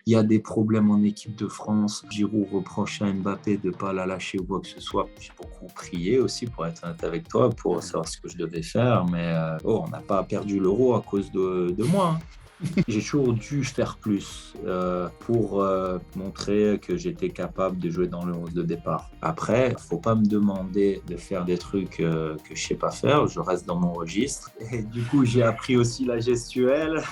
Il y a des problèmes en équipe de France. Giroud reproche à Mbappé de ne pas la lâcher ou quoi que ce soit. J'ai beaucoup prié aussi, pour être honnête avec toi, pour savoir ce que je devais faire. Mais on n'a pas perdu l'Euro à cause de moi. J'ai toujours dû faire plus pour montrer que j'étais capable de jouer dans le 11 de départ. Après, il ne faut pas me demander de faire des trucs que je ne sais pas faire. Je reste dans mon registre. Et du coup, j'ai appris aussi la gestuelle.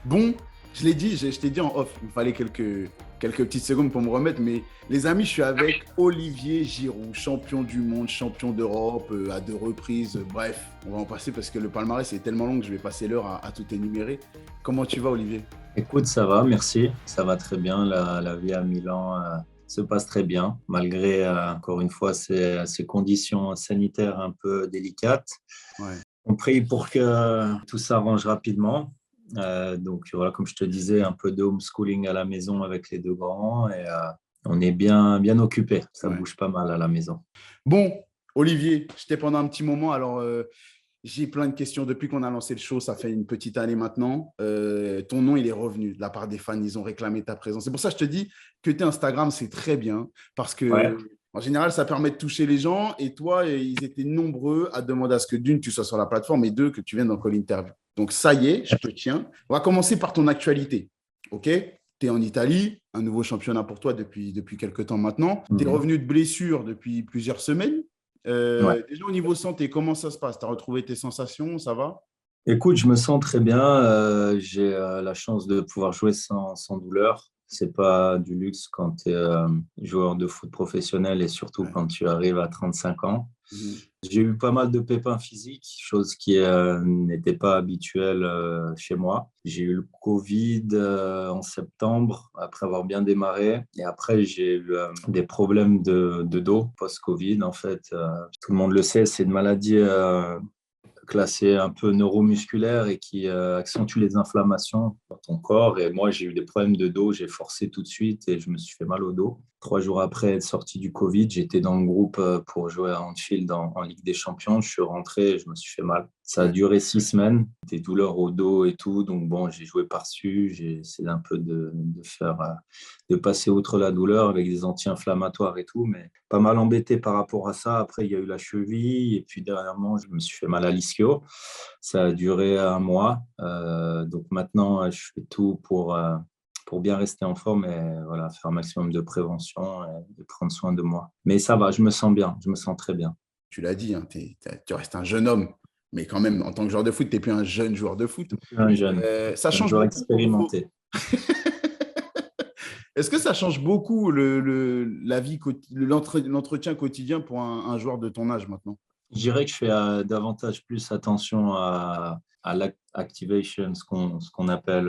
Bon, je l'ai dit, je t'ai dit en off, il me fallait quelques petites secondes pour me remettre, mais les amis, je suis avec Olivier Giroud, champion du monde, champion d'Europe à 2 reprises. Bref, on va en passer parce que le palmarès est tellement long que je vais passer l'heure à tout énumérer. Comment tu vas, Olivier? Écoute, ça va, merci. Ça va très bien. La vie à Milan se passe très bien, malgré, encore une fois, ces conditions sanitaires un peu délicates. Ouais. On prie pour que tout s'arrange rapidement. Donc voilà, comme je te disais, un peu de homeschooling à la maison avec les 2 grands et on est bien occupé. Ça Ouais. bouge pas mal à la maison. Bon, Olivier, j'étais pendant un petit moment, alors j'ai plein de questions depuis qu'on a lancé le show, ça fait une petite année maintenant. Ton nom, il est revenu de la part des fans, ils ont réclamé ta présence. C'est pour ça que je te dis que tu es Instagram, c'est très bien, parce Ouais. que en général, ça permet de toucher les gens, et toi, ils étaient nombreux à demander à ce que d'une, tu sois sur la plateforme, et deux, que tu viennes dans Call Interview. Donc ça y est, je te tiens. On va commencer par ton actualité, ok? Tu es en Italie, un nouveau championnat pour toi depuis quelques temps maintenant. Tu es Mhm. revenu de blessure depuis plusieurs semaines. Ouais. Déjà au niveau santé, comment ça se passe? Tu as retrouvé tes sensations, ça va? Écoute, je me sens très bien. J'ai la chance de pouvoir jouer sans douleur. C'est pas du luxe quand tu es joueur de foot professionnel et surtout Ouais. quand tu arrives à 35 ans. Mhm. J'ai eu pas mal de pépins physiques, chose qui n'était pas habituelle chez moi. J'ai eu le Covid en septembre, après avoir bien démarré. Et après, j'ai eu des problèmes de dos post-Covid. En fait, tout le monde le sait, c'est une maladie classée un peu neuromusculaire et qui accentue les inflammations dans ton corps. Et moi, j'ai eu des problèmes de dos, j'ai forcé tout de suite et je me suis fait mal au dos. 3 jours après être sorti du Covid, j'étais dans le groupe pour jouer à Anfield en Ligue des Champions. Je suis rentré et je me suis fait mal. Ça a Ouais. duré 6 semaines, des douleurs au dos et tout. Donc bon, j'ai joué par-dessus, j'ai essayé un peu de passer outre la douleur avec des anti-inflammatoires et tout, mais pas mal embêté par rapport à ça. Après, il y a eu la cheville et puis dernièrement, je me suis fait mal à l'ischio. Ça a duré un mois. Donc maintenant, je fais tout pour bien rester en forme et voilà, faire un maximum de prévention et prendre soin de moi. Mais ça va, je me sens bien, je me sens très bien. Tu l'as dit, hein, tu restes un jeune homme, mais quand même, en tant que joueur de foot, tu n'es plus un jeune joueur de foot. Un jeune, Ça un change joueur beaucoup au niveau. expérimenté. Est-ce que ça change beaucoup la vie, l'entretien quotidien pour un joueur de ton âge maintenant? Je dirais que je fais davantage plus attention à l'activation, ce qu'on appelle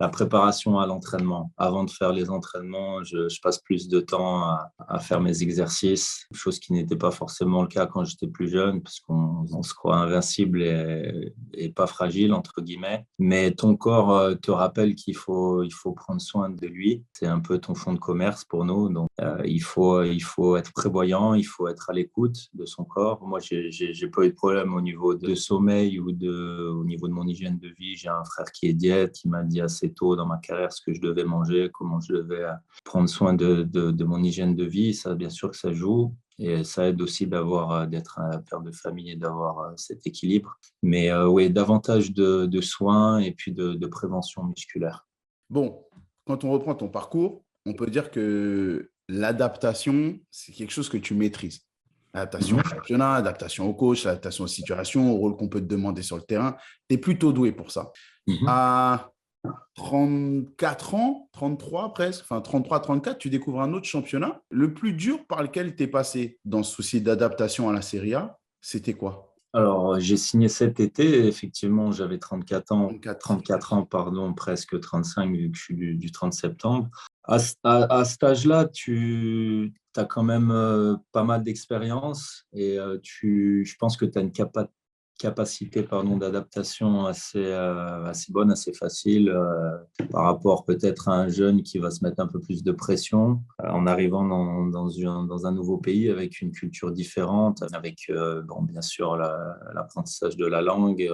la préparation à l'entraînement. Avant de faire les entraînements, je passe plus de temps à faire mes exercices, chose qui n'était pas forcément le cas quand j'étais plus jeune, parce qu'on se croit invincible et pas fragile, entre guillemets. Mais ton corps te rappelle qu'il faut prendre soin de lui. C'est un peu ton fonds de commerce pour nous. Donc, il faut être prévoyant, il faut être à l'écoute de son corps. Moi, j'ai pas eu de problème au niveau de sommeil ou au niveau de mon hygiène de vie. J'ai un frère qui est diète, qui m'a dit assez tôt dans ma carrière ce que je devais manger, comment je devais prendre soin de mon hygiène de vie. Ça, bien sûr que ça joue. Et ça aide aussi d'être un père de famille et d'avoir cet équilibre. Mais oui, davantage de soins et puis de prévention musculaire. Bon, quand on reprend ton parcours, on peut dire que l'adaptation, c'est quelque chose que tu maîtrises. Adaptation Mhm. au championnat, adaptation au coach, adaptation aux situations, au rôle qu'on peut te demander sur le terrain. Tu es plutôt doué pour ça. Mhm. À 34 ans, 33 presque, enfin 33, 34, tu découvres un autre championnat. Le plus dur par lequel tu es passé dans ce souci d'adaptation à la Serie A, c'était quoi? Alors, j'ai signé cet été. Effectivement, j'avais 34. 34 ans, pardon, presque 35 vu que je suis du 30 septembre. À cet âge-là, tu as quand même pas mal d'expérience et je pense que tu as une capacité d'adaptation assez bonne, assez facile par rapport peut-être à un jeune qui va se mettre un peu plus de pression en arrivant dans un nouveau pays avec une culture différente, avec bon, bien sûr l'apprentissage de la langue.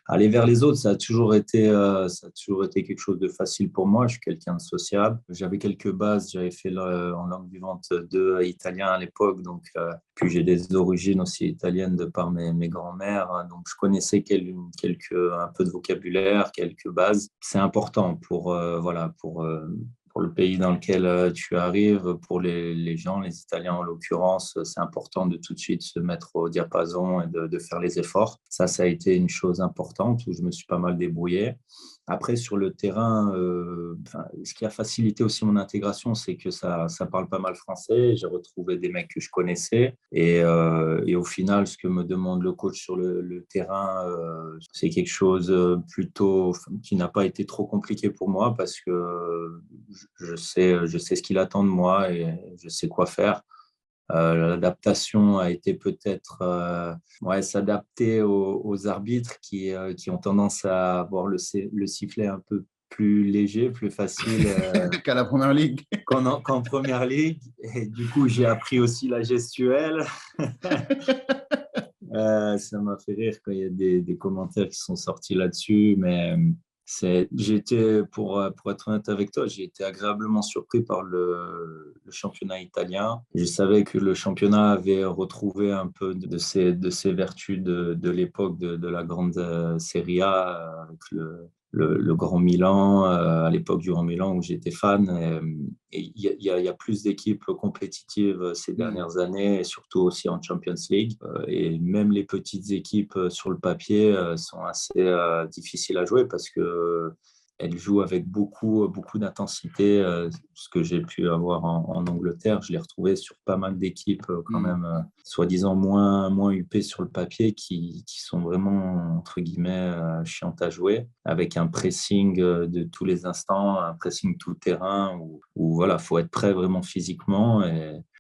Aller vers les autres, ça a toujours été quelque chose de facile pour moi. Je suis quelqu'un de sociable. J'avais quelques bases. J'avais fait en langue vivante 2 italien à l'époque. Donc, puis j'ai des origines aussi italiennes de par mes grands-mères. Donc, je connaissais un peu de vocabulaire, quelques bases. C'est important voilà, pour le pays dans lequel tu arrives, pour les gens, les Italiens en l'occurrence, c'est important de tout de suite se mettre au diapason et de faire les efforts. Ça a été une chose importante où je me suis pas mal débrouillé. Après, sur le terrain, ce qui a facilité aussi mon intégration, c'est que ça parle pas mal français. J'ai retrouvé des mecs que je connaissais. Et au final, ce que me demande le coach sur le terrain, c'est quelque chose plutôt qui n'a pas été trop compliqué pour moi parce que je sais ce qu'il attend de moi et je sais quoi faire. L'adaptation a été peut-être s'adapter aux arbitres qui ont tendance à avoir le sifflet un peu plus léger, plus facile Qu'à la première ligue. qu'en première ligue. Et du coup, j'ai appris aussi la gestuelle. Ça m'a fait rire quand il y a des commentaires qui sont sortis là-dessus, mais pour être honnête avec toi, j'ai été agréablement surpris par le championnat italien. Je savais que le championnat avait retrouvé un peu de ses vertus de l'époque de la grande Serie A avec le Grand Milan, à l'époque du Grand Milan où j'étais fan. Et il y a plus d'équipes compétitives ces dernières années, et surtout aussi en Champions League. Et même les petites équipes sur le papier sont assez difficiles à jouer parce que elles jouent avec beaucoup d'intensité. Ce que j'ai pu avoir en Angleterre, je l'ai retrouvé sur pas mal d'équipes quand même, soi-disant moins huppées sur le papier, qui sont vraiment, entre guillemets, chiantes à jouer, avec un pressing de tous les instants, un pressing tout terrain, où voilà, faut être prêt vraiment physiquement.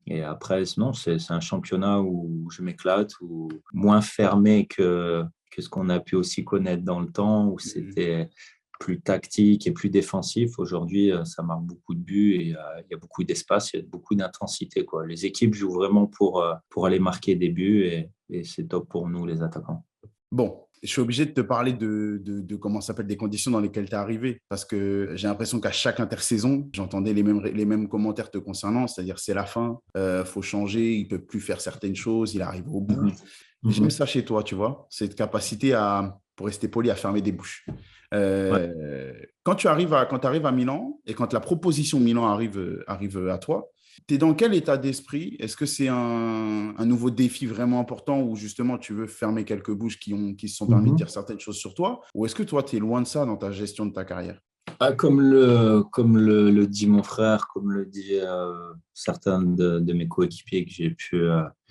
Et après, non, c'est un championnat où je m'éclate, où moins fermé que ce qu'on a pu aussi connaître dans le temps, où c'était plus tactique et plus défensif. Aujourd'hui, ça marque beaucoup de buts et il y a beaucoup d'espace, il y a beaucoup d'intensité, quoi. Les équipes jouent vraiment pour aller marquer des buts et c'est top pour nous, les attaquants. Bon, je suis obligé de te parler de comment ça s'appelle, des conditions dans lesquelles tu es arrivé. Parce que j'ai l'impression qu'à chaque intersaison, j'entendais les mêmes commentaires te concernant, c'est-à-dire c'est la fin, faut changer, il peut plus faire certaines choses, il arrive au bout. J'aime ça chez toi, tu vois, cette capacité à, pour rester poli, à fermer des bouches. Ouais. Quand tu arrives à Milan et quand la proposition Milan arrive à toi, tu es dans quel état d'esprit? Est-ce que c'est un nouveau défi vraiment important où justement tu veux fermer quelques bouches qui se sont permis de dire certaines choses sur toi? Ou est-ce que toi, tu es loin de ça dans ta gestion de ta carrière? Comme le dit mon frère, comme le dit certains de mes coéquipiers que j'ai pu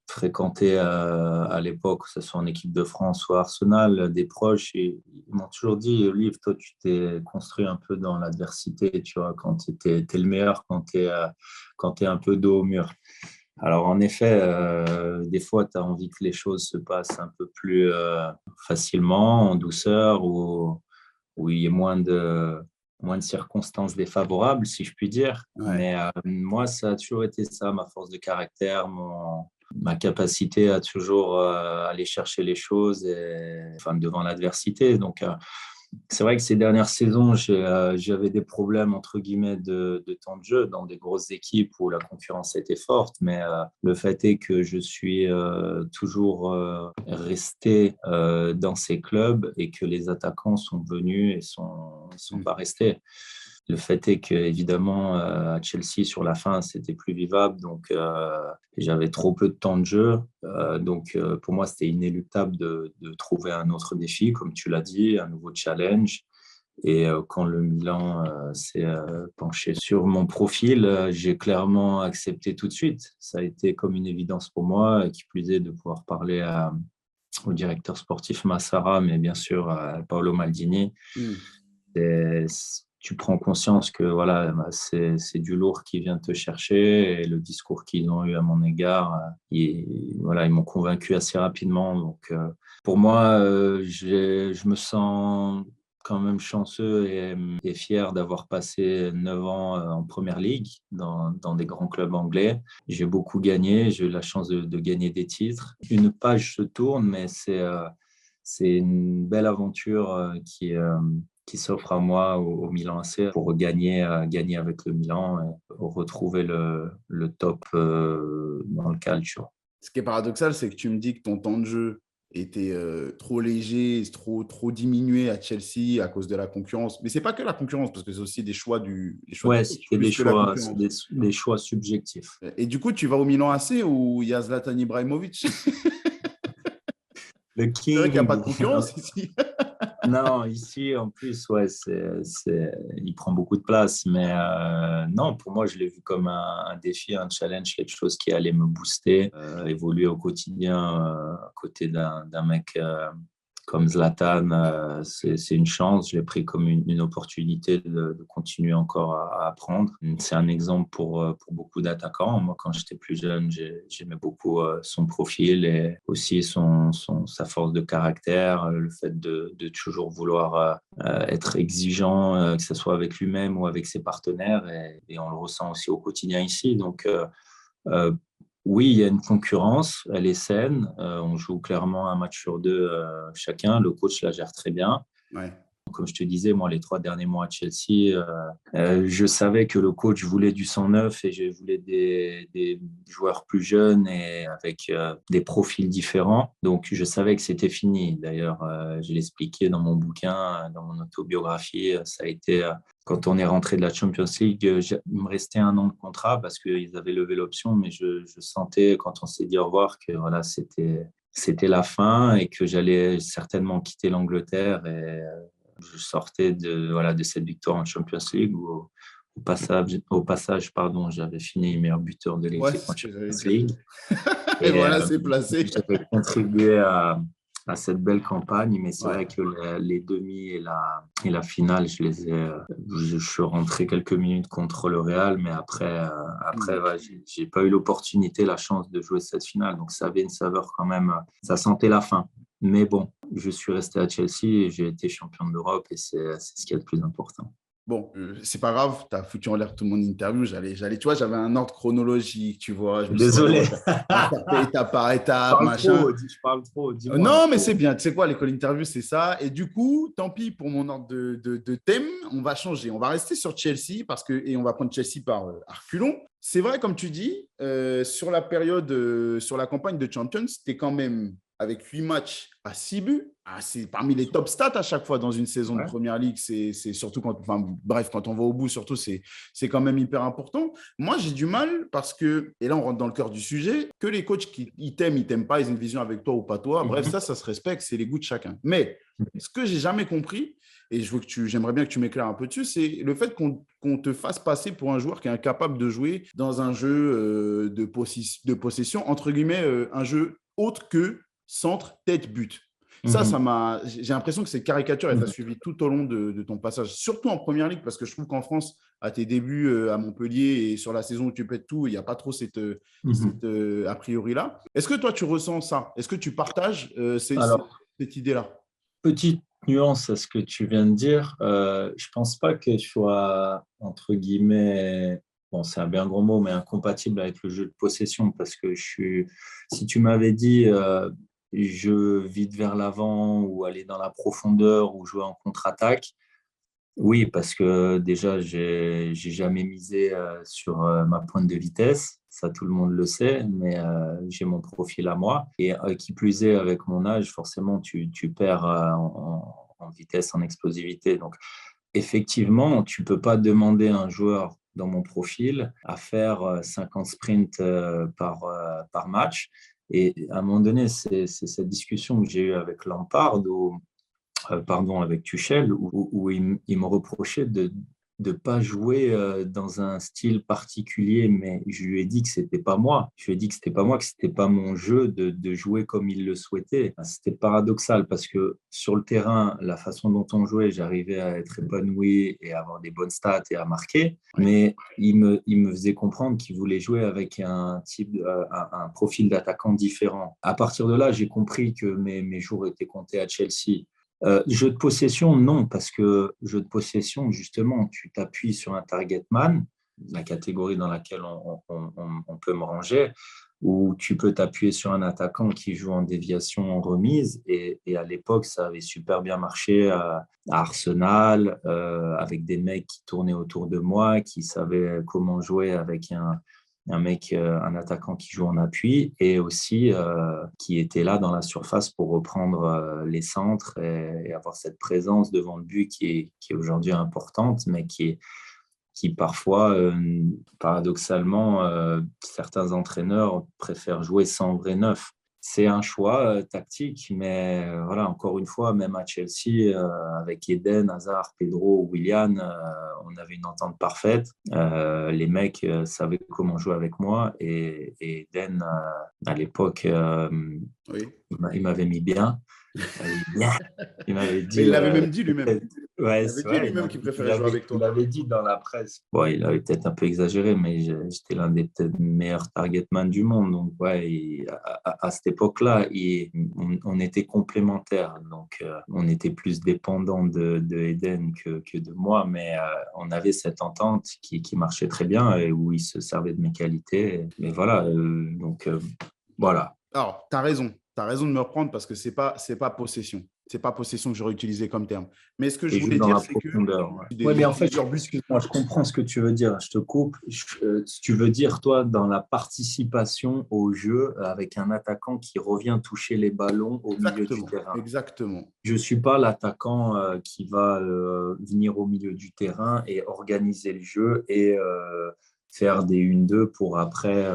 fréquenter à l'époque, que ce soit en équipe de France ou à Arsenal, des proches, et ils m'ont toujours dit, Olive, toi, tu t'es construit un peu dans l'adversité, tu vois, quand tu es le meilleur, quand tu es un peu dos au mur. Alors, en effet, des fois, tu as envie que les choses se passent un peu plus facilement, en douceur, où il y ait moins de circonstances défavorables, si je puis dire. Ouais. Mais moi, ça a toujours été ça, ma force de caractère, ma capacité à toujours aller chercher les choses enfin, devant l'adversité. Donc, c'est vrai que ces dernières saisons, j'avais des problèmes, entre guillemets, de temps de jeu dans des grosses équipes où la concurrence était forte. Mais le fait est que je suis toujours resté dans ces clubs et que les attaquants sont venus et sont pas restés. Le fait est que, évidemment, à Chelsea, sur la fin, c'était plus vivable. Donc, j'avais trop peu de temps de jeu. Donc, pour moi, c'était inéluctable de trouver un autre défi, comme tu l'as dit, un nouveau challenge. Et quand le Milan s'est penché sur mon profil, j'ai clairement accepté tout de suite. Ça a été comme une évidence pour moi, qui plus est de pouvoir parler au directeur sportif Massara, mais bien sûr à Paolo Maldini. Et tu prends conscience que voilà, c'est du lourd qui vient te chercher, et le discours qu'ils ont eu à mon égard, voilà, ils m'ont convaincu assez rapidement. Donc, pour moi, je me sens quand même chanceux et fier d'avoir passé 9 ans en Première Ligue dans des grands clubs anglais. J'ai beaucoup gagné, j'ai eu la chance de gagner des titres. Une page se tourne, mais c'est une belle aventure qui s'offre à moi au Milan AC pour gagner avec le Milan et retrouver le top dans le calcio. Ce qui est paradoxal, c'est que tu me dis que ton temps de jeu était trop léger, trop diminué à Chelsea à cause de la concurrence. Mais c'est pas que la concurrence, parce que c'est aussi des choix du Ouais, coach, c'était plus que la c'est concurrence. des choix subjectifs. Et du coup, tu vas au Milan AC où il y a Zlatan Ibrahimovic. Le C'est vrai qu'il n'y a King. pas de concurrence ici. Non, ici, en plus, ouais, il prend beaucoup de place. Mais non, pour moi, je l'ai vu comme un défi, un challenge, quelque chose qui allait me booster, évoluer au quotidien à côté d'un mec comme Zlatan. C'est une chance. Je l'ai pris comme une opportunité de continuer encore à apprendre. C'est un exemple pour beaucoup d'attaquants. Moi, quand j'étais plus jeune, j'aimais beaucoup son profil et aussi sa force de caractère, le fait de toujours vouloir être exigeant, que ce soit avec lui-même ou avec ses partenaires. Et on le ressent aussi au quotidien ici. Donc, euh, oui, il y a une concurrence, elle est saine. On joue clairement un match sur deux chacun. Le coach la gère très bien. Ouais. Comme je te disais, moi, les 3 derniers mois à Chelsea, je savais que le coach voulait du sang neuf et je voulais des joueurs plus jeunes et avec des profils différents. Donc, je savais que c'était fini. D'ailleurs, je l'expliquais dans mon bouquin, dans mon autobiographie. Ça a été, quand on est rentré de la Champions League, il me restait 1 an de contrat parce qu'ils avaient levé l'option, mais je sentais, quand on s'est dit au revoir, que voilà, c'était la fin et que j'allais certainement quitter l'Angleterre. Et je sortais de cette victoire en Champions League où, au passage, pardon, j'avais fini meilleur buteur de Ouais, l'équipe c'est en ce que j'allais Champions dire. League. Et Et voilà, c'est placé. j'avais contribué à cette belle campagne, mais c'est Ouais. vrai que les demi et la finale, je suis rentré quelques minutes contre le Real, mais après Hmm. ouais, j'ai pas eu l'opportunité, la chance de jouer cette finale. Donc ça avait une saveur quand même, ça sentait la fin. Mais bon, je suis resté à Chelsea et j'ai été champion d'Europe et c'est ce qui est le plus important. Bon, c'est pas grave, tu as foutu en l'air toute mon interview. Tu vois, j'avais un ordre chronologique, tu vois. Je me suis dit, Désolé, attends, on va faire étape par étape, machin. je parle trop, dis-moi. Non, mais c'est bien. Tu sais quoi, l'école interview, c'est ça. Et du coup, tant pis pour mon ordre de thème. On va changer. On va rester sur Chelsea et on va prendre Chelsea par Arculon. C'est vrai, comme tu dis, sur la période, sur la campagne de Champions, tu es quand même avec 8 matchs à 6 buts. Ah, c'est parmi les top stats à chaque fois dans une saison de Ouais. Première Ligue. C'est surtout quand on va au bout, surtout, c'est quand même hyper important. Moi, j'ai du mal parce que, et là, on rentre dans le cœur du sujet, que les coachs qui ils t'aiment pas, ils ont une vision avec toi ou pas toi. Bref, Mhm. ça se respecte, c'est les goûts de chacun. Mais ce que j'ai jamais compris, et j'aimerais bien que tu m'éclaires un peu dessus, c'est le fait qu'on te fasse passer pour un joueur qui est incapable de jouer dans un jeu de possession, entre guillemets, un jeu autre que centre, tête, but. Mhm. J'ai l'impression que cette caricature, elle t'a Mhm. suivi tout au long de ton passage, surtout en première ligue, parce que je trouve qu'en France, à tes débuts à Montpellier et sur la saison où tu pètes tout, il n'y a pas trop Mhm. a priori-là. Est-ce que toi, tu ressens ça? Est-ce que tu partages Alors, cette idée-là? petite nuance à ce que tu viens de dire. Je pense pas que je sois, entre guillemets, bon, c'est un bien gros mot, mais incompatible avec le jeu de possession parce que si tu m'avais dit je vide vers l'avant ou aller dans la profondeur ou jouer en contre-attaque, oui, parce que déjà, j'ai jamais misé sur ma pointe de vitesse. Ça, tout le monde le sait, mais j'ai mon profil à moi. Et qui plus est, avec mon âge, forcément, tu perds en vitesse, en explosivité. Donc, effectivement, tu peux pas demander à un joueur dans mon profil à faire 50 sprints par match. Et à un moment donné, c'est cette discussion que j'ai eue avec Lampard avec Tuchel, où il me reprochait de ne pas jouer dans un style particulier, mais je lui ai dit que c'était pas moi. Je lui ai dit que c'était pas moi, que c'était pas mon jeu de jouer comme il le souhaitait. C'était paradoxal parce que sur le terrain, la façon dont on jouait, j'arrivais à être épanoui et à avoir des bonnes stats et à marquer, Ouais. mais il me faisait comprendre qu'il voulait jouer avec un profil d'attaquant différent. À partir de là, j'ai compris que mes jours étaient comptés à Chelsea. Jeu de possession, non, parce que jeu de possession, justement, tu t'appuies sur un target man, la catégorie dans laquelle on peut me ranger. où tu peux t'appuyer sur un attaquant qui joue en déviation en remise. Et à l'époque, ça avait super bien marché à Arsenal, avec des mecs qui tournaient autour de moi, qui savaient comment jouer avec un mec, un attaquant qui joue en appui et aussi qui était là dans la surface pour reprendre les centres et avoir cette présence devant le but qui est aujourd'hui importante, mais qui parfois, paradoxalement, certains entraîneurs préfèrent jouer sans vrai neuf. C'est un choix tactique, mais voilà, encore une fois, même à Chelsea, avec Eden, Hazard, Pedro, Willian, on avait une entente parfaite. Les mecs savaient comment jouer avec moi et Eden, à l'époque, Oui. il m'avait mis bien. Il m'avait Mais dit. il l'avait même dit lui-même. Il Ouais, avait c'est dit vrai, lui-même qu'il préférait jouer avec il toi. l'avait dit dans la presse. Ouais, il avait peut-être un peu exagéré, mais j'étais l'un des peut-être meilleurs targetman du monde. Donc, ouais, à cette époque-là, on était complémentaires. Donc, on était plus dépendants de Eden que de moi, mais on avait cette entente qui marchait très bien et où il se servait de mes qualités. Mais voilà, donc voilà. Alors, tu as raison. Tu as raison de me reprendre parce que c'est pas possession. C'est pas possession que j'aurais utilisé comme terme. Mais ce que je Et joue voulais dans dire, la c'est que profondeur. Ouais, ouais, mais les en fait, plusieurs buts. excuse-moi, je comprends ce que tu veux dire. Je te coupe. Tu veux dire, toi, dans la participation au jeu avec un attaquant qui revient toucher les ballons au milieu du Exactement. terrain. Exactement. Je ne suis pas l'attaquant qui va venir au milieu du terrain et organiser le jeu et faire des 1-2 pour après.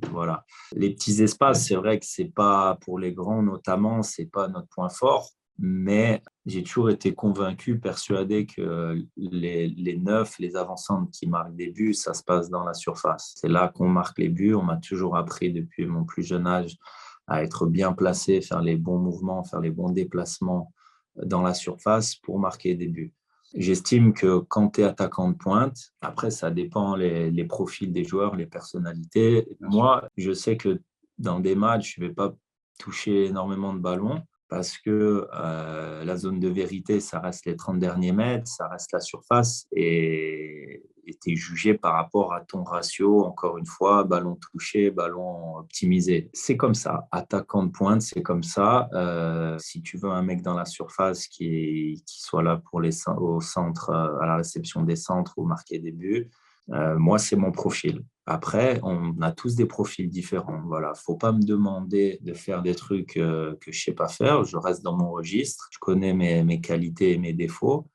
Voilà. Les petits espaces, c'est vrai que c'est pas pour les grands notamment, c'est pas notre point fort. Mais j'ai toujours été convaincu, persuadé que les neufs, les avancantes qui marquent des buts, ça se passe dans la surface. C'est là qu'on marque les buts. On m'a toujours appris depuis mon plus jeune âge à être bien placé, faire les bons mouvements, faire les bons déplacements dans la surface pour marquer des buts. J'estime que quand tu es attaquant de pointe, après, ça dépend les profils des joueurs, les personnalités. Bien sûr. Moi, je sais que dans des matchs, je ne vais pas toucher énormément de ballons parce que la zone de vérité, ça reste les 30 derniers mètres, ça reste la surface et tu es jugé par rapport à ton ratio, encore une fois, ballon touché, ballon optimisé. C'est comme ça. Attaquant de pointe, c'est comme ça. Si tu veux un mec dans la surface qui soit là pour au centre, à la réception des centres ou marquer des buts, moi, c'est mon profil. Après, on a tous des profils différents. Voilà, faut pas me demander de faire des trucs que je sais pas faire. Je reste dans mon registre. Je connais mes qualités et mes défauts.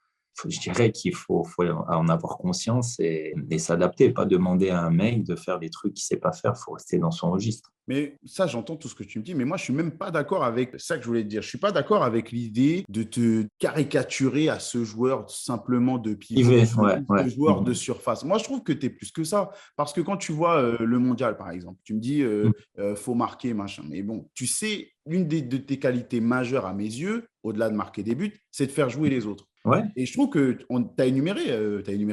Je dirais qu'il faut en avoir conscience et s'adapter. Pas demander à un mec de faire des trucs qu'il sait pas faire. Faut rester dans son registre. Mais ça, j'entends tout ce que tu me dis, mais moi, je suis même pas d'accord avec ça que je voulais te dire. Je suis pas d'accord avec l'idée de te caricaturer à ce joueur simplement de pivot, Ouais, ouais. ce joueur de surface. Moi, je trouve que tu es plus que ça. Parce que quand tu vois le mondial, par exemple, tu me dis faut marquer, machin. Mais bon, tu sais, une de tes qualités majeures à mes yeux, au-delà de marquer des buts, c'est de faire jouer les autres. Ouais. Et je trouve que tu as énuméré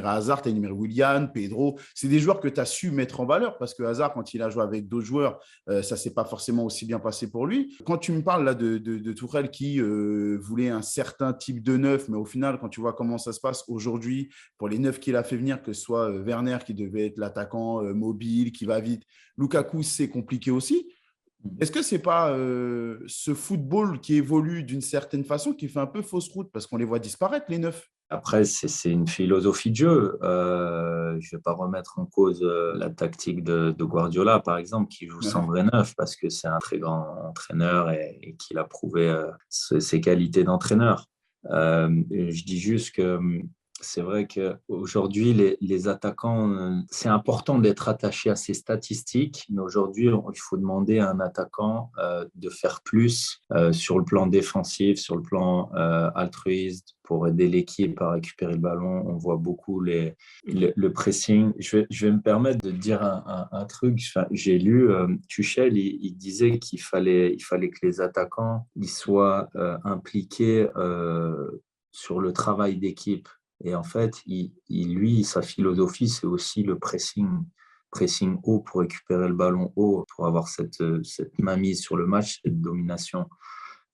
Hazard, tu as énuméré Willian, Pedro. C'est des joueurs que tu as su mettre en valeur parce que Hazard, quand il a joué avec d'autres joueurs, ça ne s'est pas forcément aussi bien passé pour lui. Quand tu me parles là de Tourelle qui voulait un certain type de neuf, mais au final, quand tu vois comment ça se passe aujourd'hui, pour les neufs qu'il a fait venir, que ce soit Werner qui devait être l'attaquant mobile, qui va vite, Lukaku, c'est compliqué aussi. Est-ce que ce n'est pas ce football qui évolue d'une certaine façon qui fait un peu fausse route parce qu'on les voit disparaître, les neufs? Après, c'est une philosophie de jeu. Je ne vais pas remettre en cause la tactique de Guardiola, par exemple, qui joue sans Ouais. vrai neuf, parce que c'est un très grand entraîneur et qu'il a prouvé ses qualités d'entraîneur. Je dis juste que c'est vrai qu'aujourd'hui, les attaquants, c'est important d'être attaché à ces statistiques, mais aujourd'hui, il faut demander à un attaquant de faire plus sur le plan défensif, sur le plan altruiste, pour aider l'équipe à récupérer le ballon. On voit beaucoup le pressing. Je vais me permettre de dire un truc. Enfin, j'ai lu, Tuchel, il disait qu'il fallait que les attaquants ils soient impliqués sur le travail d'équipe. Et en fait, lui, sa philosophie, c'est aussi le pressing haut pour récupérer le ballon haut, pour avoir cette mainmise sur le match, cette domination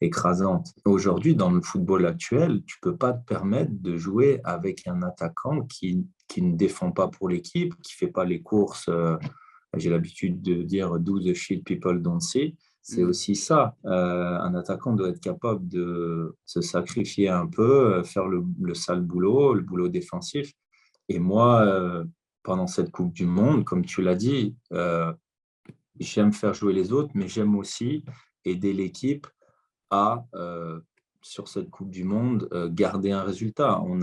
écrasante. Aujourd'hui, dans le football actuel, tu ne peux pas te permettre de jouer avec un attaquant qui ne défend pas pour l'équipe, qui ne fait pas les courses j'ai l'habitude de dire do the shit people don't see. C'est aussi ça. Un attaquant doit être capable de se sacrifier un peu, faire le sale boulot, le boulot défensif. Et moi, pendant cette Coupe du Monde, comme tu l'as dit, j'aime faire jouer les autres, mais j'aime aussi aider l'équipe à, sur cette Coupe du Monde, garder un résultat. On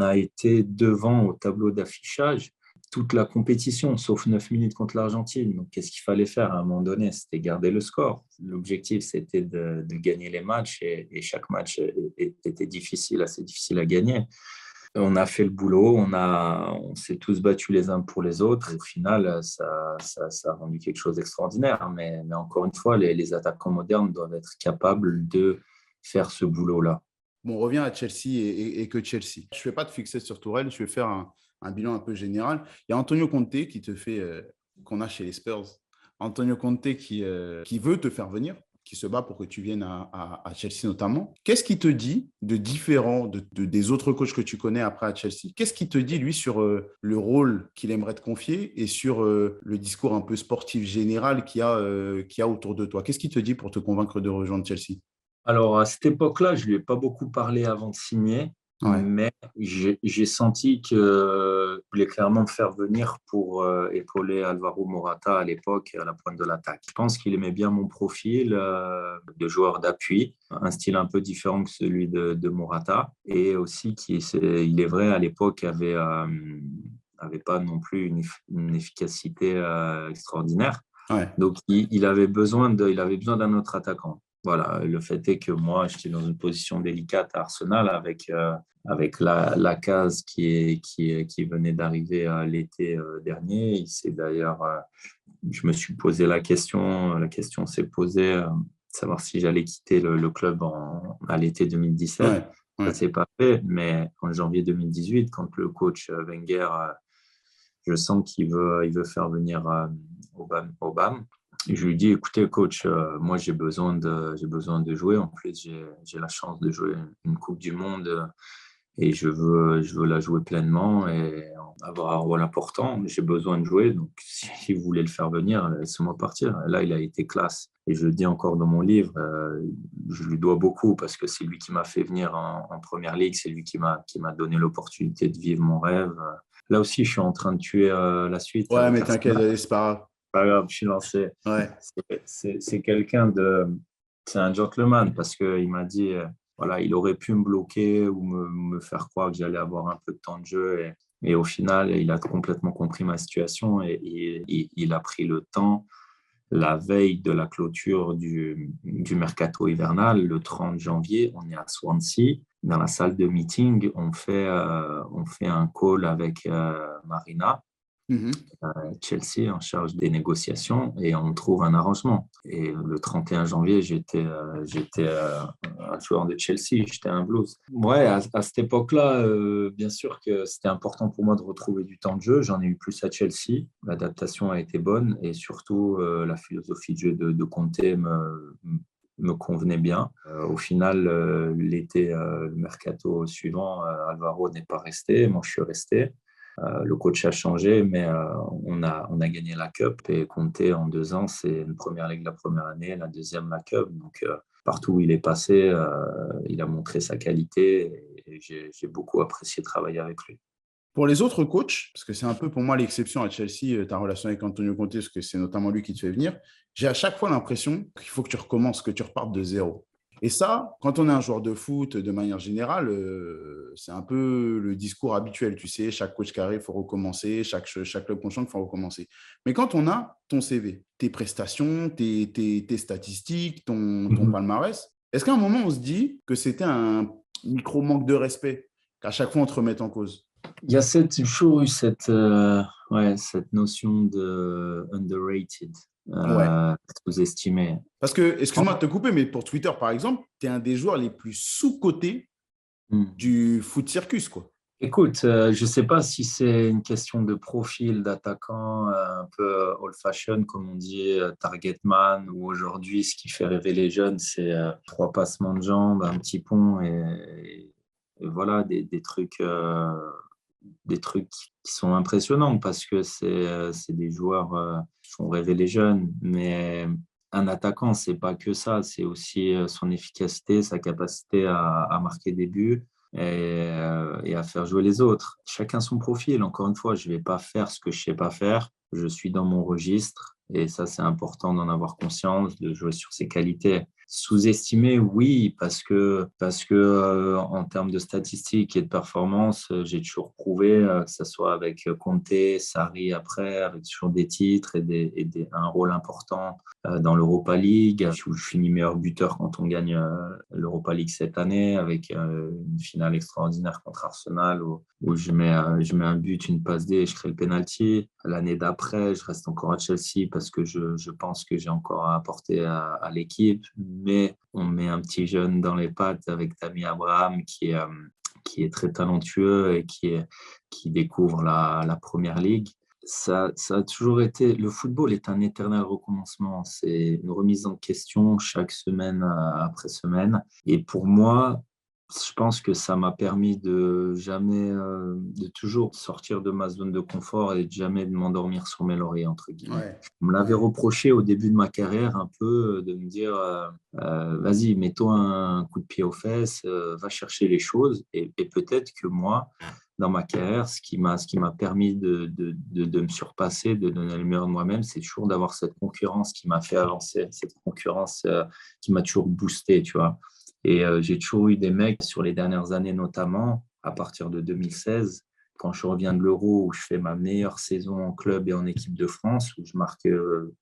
a été devant au tableau d'affichage toute la compétition, sauf 9 minutes contre l'Argentine. Donc, qu'est-ce qu'il fallait faire à un moment donné? C'était garder le score. L'objectif, c'était de gagner les matchs et chaque match était difficile, assez difficile à gagner. On a fait le boulot, on s'est tous battus les uns pour les autres. Et au final, ça a rendu quelque chose d'extraordinaire. Mais encore une fois, les attaquants modernes doivent être capables de faire ce boulot-là. Bon, on revient à Chelsea et que Chelsea. Je ne vais pas te fixer sur Tourelle, je vais faire un bilan un peu général. Il y a Antonio Conte qui te fait, qu'on a chez les Spurs. Antonio Conte qui veut te faire venir, qui se bat pour que tu viennes à Chelsea notamment. Qu'est-ce qu'il te dit de différent des autres coachs que tu connais après à Chelsea? Qu'est-ce qu'il te dit, lui, sur le rôle qu'il aimerait te confier et sur le discours un peu sportif général qu'il y a autour de toi? Qu'est-ce qu'il te dit pour te convaincre de rejoindre Chelsea? Alors, à cette époque-là, je ne lui ai pas beaucoup parlé avant de signer, Ouais. mais j'ai senti qu'il voulait clairement me faire venir pour épauler Alvaro Morata à l'époque à la pointe de l'attaque. Je pense qu'il aimait bien mon profil de joueur d'appui, un style un peu différent que celui de Morata, et aussi il est vrai, à l'époque, avait pas non plus une efficacité extraordinaire. Ouais. Donc, il avait besoin d'un autre attaquant. Voilà, le fait est que moi, j'étais dans une position délicate à Arsenal avec la case qui venait d'arriver à l'été dernier. D'ailleurs, je me suis posé la question s'est posée, savoir si j'allais quitter le club à l'été 2017. Ouais. Ça Ouais. ne s'est pas fait, mais en janvier 2018, quand le coach Wenger, je sens qu'il veut faire venir Obama. Je lui dis, écoutez, coach, moi, j'ai besoin de jouer. En plus, j'ai la chance de jouer une Coupe du Monde et je veux la jouer pleinement et avoir un rôle important. J'ai besoin de jouer. Donc, si vous voulez le faire venir, laissez-moi partir. Et là, il a été classe. Et je le dis encore dans mon livre, je lui dois beaucoup parce que c'est lui qui m'a fait venir en Première Ligue. C'est lui qui m'a donné l'opportunité de vivre mon rêve. Là aussi, je suis en train de tuer la suite Ouais, avec mais t'inquiète, Arsenal. c'est pas grave. Pas grave, je suis lancé. Ouais. C'est quelqu'un c'est un gentleman parce qu'il m'a dit, voilà, il aurait pu me bloquer ou me faire croire que j'allais avoir un peu de temps de jeu. Et au final, il a complètement compris ma situation et il a pris le temps la veille de la clôture du mercato hivernal, le 30 janvier. On est à Swansea. Dans la salle de meeting, on fait un call avec Marina, Chelsea, en charge des négociations, et on trouve un arrangement. Et le 31 janvier, j'étais un joueur de Chelsea, j'étais un Blues. Ouais, à cette époque-là, bien sûr que c'était important pour moi de retrouver du temps de jeu. J'en ai eu plus à Chelsea. L'adaptation a été bonne et surtout, la philosophie de jeu de Conte me convenait bien. Au final, l'été, le mercato suivant, Alvaro n'est pas resté, moi je suis resté. Le coach a changé, mais on a gagné la Cup et Conte en 2 ans, c'est une première ligue la première année, la deuxième la Cup. Donc partout où il est passé, il a montré sa qualité et j'ai beaucoup apprécié travailler avec lui. Pour les autres coachs, parce que c'est un peu pour moi l'exception à Chelsea, ta relation avec Antonio Conte, parce que c'est notamment lui qui te fait venir, j'ai à chaque fois l'impression qu'il faut que tu recommences, que tu repartes de zéro. Et ça, quand on est un joueur de foot, de manière générale, c'est un peu le discours habituel. Tu sais, chaque coach qui arrive, il faut recommencer, chaque club qu'on change, il faut recommencer. Mais quand on a ton CV, tes prestations, tes statistiques, ton palmarès, est-ce qu'à un moment, on se dit que c'était un micro-manque de respect, qu'à chaque fois, on te remette en cause? Il y a toujours eu cette notion de underrated, Ouais. sous-estimé. Parce que, excuse-moi de te couper, mais pour Twitter, par exemple, tu es un des joueurs les plus sous-cotés du foot circus, quoi. Écoute, je ne sais pas si c'est une question de profil d'attaquant un peu old-fashioned, comme on dit, target man, ou aujourd'hui, ce qui fait rêver les jeunes, c'est 3 passements de jambes, un petit pont et voilà, des trucs des trucs qui sont impressionnants parce que c'est des joueurs qui font rêver les jeunes. Mais un attaquant, c'est pas que ça, c'est aussi son efficacité, sa capacité à marquer des buts et à faire jouer les autres. Chacun son profil. Encore une fois, je vais pas faire ce que je sais pas faire. Je suis dans mon registre et ça, c'est important d'en avoir conscience, de jouer sur ses qualités. Sous-estimé, oui, parce que en termes de statistiques et de performance, j'ai toujours prouvé, que ce soit avec Conte, Sarri après, avec toujours des titres un rôle important dans l'Europa League, où je finis meilleur buteur quand on gagne l'Europa League cette année, avec une finale extraordinaire contre Arsenal, où je mets un but, une passe D et je crée le penalty. L'année d'après, je reste encore à Chelsea parce que je pense que j'ai encore à apporter à l'équipe. Mais on met un petit jeune dans les pattes avec Tammy Abraham qui est très talentueux et qui découvre la Première Ligue. Ça a toujours été. Le football est un éternel recommencement. C'est une remise en question chaque semaine après semaine. Et pour moi, je pense que ça m'a permis de toujours sortir de ma zone de confort et de jamais de m'endormir sur mes lauriers, entre guillemets. Ouais, On me l'avait ouais. reproché au début de ma carrière un peu de me dire vas-y, mets-toi un coup de pied aux fesses, va chercher les choses. Et peut-être que moi, dans ma carrière, ce qui m'a permis de me surpasser, de donner le meilleur de moi-même, c'est toujours d'avoir cette concurrence qui m'a fait avancer, cette concurrence qui m'a toujours boosté, tu vois. Et j'ai toujours eu des mecs sur les dernières années, notamment à partir de 2016, quand je reviens de l'Euro, où je fais ma meilleure saison en club et en équipe de France, où je marque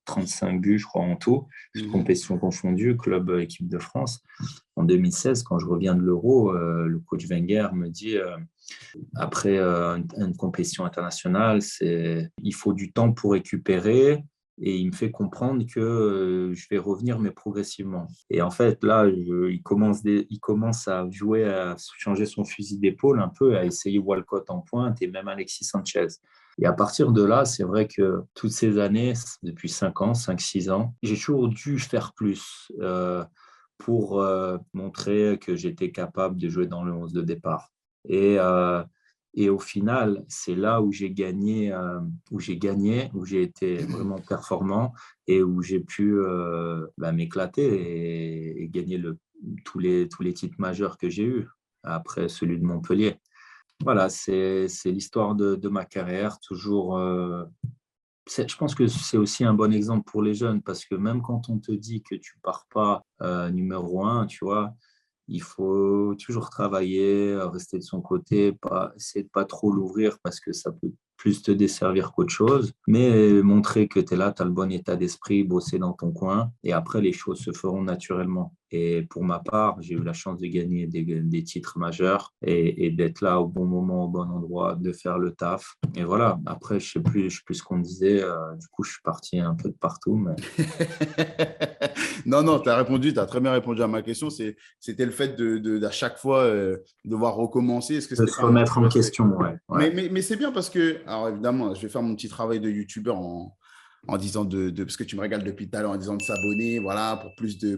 35 buts, je crois, en tout, Mhm. compétition confondue, club, équipe de France. En 2016, quand je reviens de l'Euro, le coach Wenger me dit, après une compétition internationale, il faut du temps pour récupérer. Et il me fait comprendre que je vais revenir, mais progressivement. Et en fait, là, il commence à jouer, à changer son fusil d'épaule un peu, à essayer Walcott en pointe et même Alexis Sanchez. Et à partir de là, c'est vrai que toutes ces années, depuis 5 ans, 5, 6 ans, j'ai toujours dû faire plus pour montrer que j'étais capable de jouer dans le 11 de départ. Et, euh, et au final, c'est là où j'ai été vraiment performant et où j'ai pu m'éclater et gagner tous les titres majeurs que j'ai eus après celui de Montpellier. Voilà, c'est l'histoire de ma carrière. Toujours, je pense que c'est aussi un bon exemple pour les jeunes parce que même quand on te dit que tu pars pas numéro un, tu vois, il faut toujours travailler, rester de son côté, essayer de pas trop l'ouvrir parce que ça peut plus te desservir qu'autre chose, mais montrer que tu es là, tu as le bon état d'esprit, bosser dans ton coin, et après, les choses se feront naturellement. Et pour ma part, j'ai eu la chance de gagner des titres majeurs et d'être là au bon moment, au bon endroit, de faire le taf. Et voilà, après, je sais plus ce qu'on disait, du coup, je suis parti un peu de partout, mais Non, non, tu as répondu, tu as très bien répondu à ma question. C'était le fait d'à chaque fois devoir recommencer. Est-ce que de c'était se pas un manque remettre de en respect? question, ouais. Ouais. Mais c'est bien parce que, alors évidemment, je vais faire mon petit travail de youtubeur en disant parce que tu me régales depuis tout à l'heure en disant de s'abonner, voilà, plus de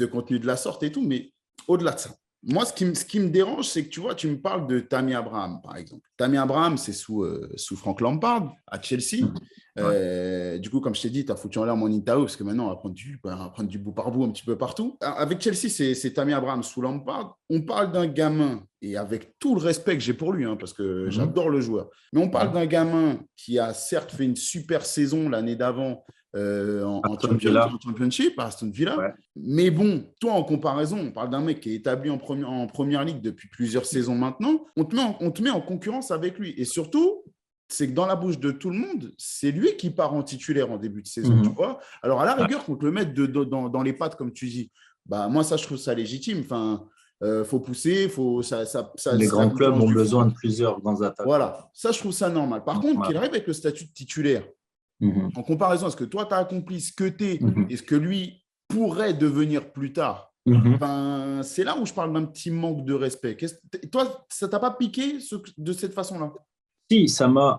contenu de la sorte et tout. Mais au-delà de ça, moi, ce qui me dérange, c'est que tu vois, tu me parles de Tammy Abraham, par exemple. Tammy Abraham, c'est sous Frank Lampard à Chelsea. Mhm. Ouais. Du coup, comme je t'ai dit, tu as foutu en l'air mon interview parce que maintenant, on va prendre du bout par bout un petit peu partout. Avec Chelsea, c'est Tammy Abraham sous Lampard. On parle d'un gamin, et avec tout le respect que j'ai pour lui, hein, parce que Mhm. j'adore le joueur, mais on parle Mhm. d'un gamin qui a certes fait une super saison l'année d'avant Aston Villa, En Championship à Aston Villa. ouais. Mais bon, toi, en comparaison, on parle d'un mec qui est établi en première ligue depuis plusieurs saisons maintenant. On te met en concurrence avec lui. Et surtout, c'est que dans la bouche de tout le monde, c'est lui qui part en titulaire en début de saison, tu Mhm. vois. Alors, à la Ouais. rigueur, qu'on te le mette dans les pattes, comme tu dis, bah, moi, ça, je trouve ça légitime. Enfin, faut pousser, Les c'est la grands clubs concurrence ont du besoin foot. de plusieurs grands attaquants. Voilà, ça, je trouve ça normal. Par contre, qu'il Normal. arrive avec le statut de titulaire, Mhm. en comparaison à ce que toi, tu as accompli, ce que tu es Mhm. et ce que lui pourrait devenir plus tard, Mhm. ben, c'est là où je parle d'un petit manque de respect. Toi, ça t'a pas piqué de cette façon-là? Si,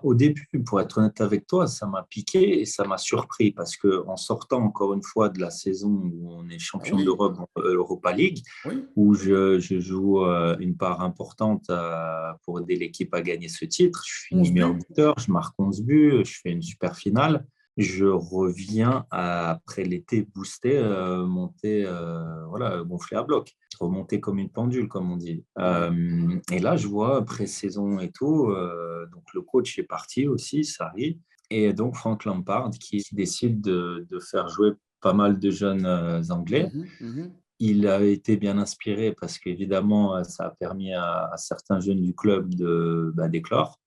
au début, pour être honnête avec toi, ça m'a piqué et ça m'a surpris parce que en sortant encore une fois de la saison où on est Ah champion oui, d'Europe en Europa League, oui. où je joue une part importante pour aider l'équipe à gagner ce titre, je finis 11 meilleur buts. buteur, je marque 11 buts, je fais une super finale. Je reviens après l'été boosté, monté, voilà, gonflé à bloc, remonté comme une pendule, comme on dit. Ouais. Et là, je vois pré-saison et tout, donc le coach est parti aussi, Sarri, et donc Frank Lampard qui décide de faire jouer pas mal de jeunes Anglais. Mhm, mhm. Il a été bien inspiré parce qu'évidemment, ça a permis à certains jeunes du club d'éclore.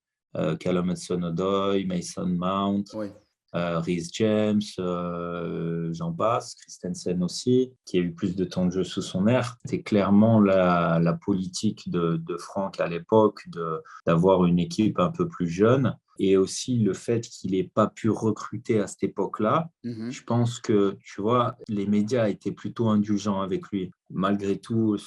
Callum Hudson-Odoi, Mason Mount, Ouais. Reece James, j'en passe, Christensen aussi, qui a eu plus de temps de jeu sous son air. C'était clairement la politique de Franck à l'époque d'avoir une équipe un peu plus jeune et aussi le fait qu'il n'ait pas pu recruter à cette époque-là. Je Mhm. pense que, tu vois, les médias étaient plutôt indulgents avec lui. Malgré tout,